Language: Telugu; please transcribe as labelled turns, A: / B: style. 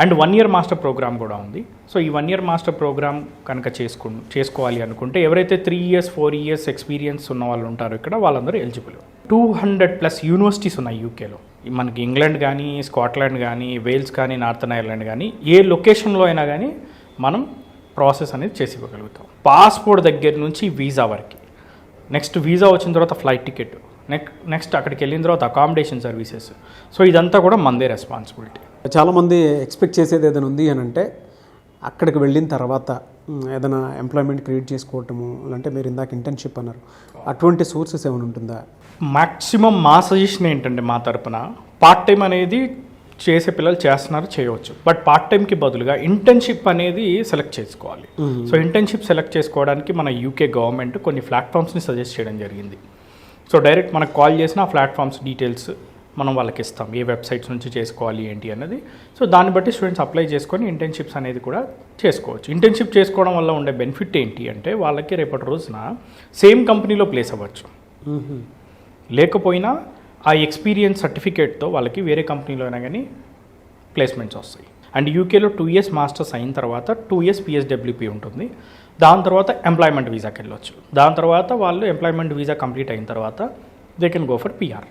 A: అండ్ 1 year మాస్టర్ ప్రోగ్రామ్ కూడా ఉంది. సో ఈ 1 year మాస్టర్ ప్రోగ్రామ్ కనుక చేసుకోవాలి అనుకుంటే ఎవరైతే 3 years 4 years ఎక్స్పీరియన్స్ ఉన్న వాళ్ళు ఉంటారో ఇక్కడ వాళ్ళందరూ ఎలిజిబుల్. 200+ యూనివర్సిటీస్ ఉన్నాయి యూకేలో. మనకి ఇంగ్లాండ్ కానీ, స్కాట్లాండ్ కానీ, వేల్స్ కానీ, నార్థన్ ఐర్లాండ్ కానీ, ఏ లొకేషన్లో అయినా కానీ మనం ప్రాసెస్ అనేది చేసి ఇవ్వగలుగుతాం. పాస్పోర్ట్ దగ్గర నుంచి వీసా వరకు, నెక్స్ట్ వీసా వచ్చిన తర్వాత ఫ్లైట్ టికెట్, నెక్స్ట్ అక్కడికి వెళ్ళిన తర్వాత అకామిడేషన్ సర్వీసెస్. సో ఇదంతా కూడా మనదే రెస్పాన్సిబిలిటీ.
B: చాలామంది ఎక్స్పెక్ట్ చేసేది ఏదైనా ఉంది అని అంటే అక్కడికి వెళ్ళిన తర్వాత ఏదైనా ఎంప్లాయ్మెంట్ క్రియేట్ చేసుకోవటము, అంటే మీరు ఇందాక ఇంటర్న్షిప్ అన్నారు, అటువంటి సోర్సెస్ ఏమైనా ఉంటుందా?
A: మ్యాక్సిమం మా సజెషన్ ఏంటంటే మా తరపున పార్ట్ టైం అనేది చేసే పిల్లలు చేస్తున్నారు, చేయవచ్చు. బట్ పార్ట్ టైంకి బదులుగా ఇంటర్న్షిప్ అనేది సెలెక్ట్ చేసుకోవాలి. సో ఇంటర్న్షిప్ సెలెక్ట్ చేసుకోవడానికి మన యూకే గవర్నమెంట్ కొన్ని ప్లాట్ఫామ్స్ని సజెస్ట్ చేయడం జరిగింది. సో డైరెక్ట్ మనకు కాల్ చేసిన ఆ ప్లాట్ఫామ్స్ డీటెయిల్స్ మనం వాళ్ళకి ఇస్తాం, ఏ వెబ్సైట్స్ నుంచి చేసుకోవాలి ఏంటి అన్నది. సో దాన్ని బట్టి స్టూడెంట్స్ అప్లై చేసుకొని ఇంటర్న్షిప్స్ అనేది కూడా చేసుకోవచ్చు. ఇంటర్న్షిప్ చేసుకోవడం వల్ల ఉండే బెనిఫిట్ ఏంటి అంటే వాళ్ళకి రేపటి రోజున సేమ్ కంపెనీలో ప్లేస్ అవ్వచ్చు, లేకపోయినా ఆ ఎక్స్పీరియన్స్ సర్టిఫికేట్తో వాళ్ళకి వేరే కంపెనీలో అయినా కానీ ప్లేస్మెంట్స్ వస్తాయి. అండ్ యూకేలో 2 years మాస్టర్స్ అయిన తర్వాత 2 years PSWP ఉంటుంది. దాని తర్వాత ఎంప్లాయ్మెంట్ వీసాకి వెళ్ళొచ్చు. దాని తర్వాత వాళ్ళు ఎంప్లాయ్మెంట్ వీసా కంప్లీట్ అయిన తర్వాత they can go for PR.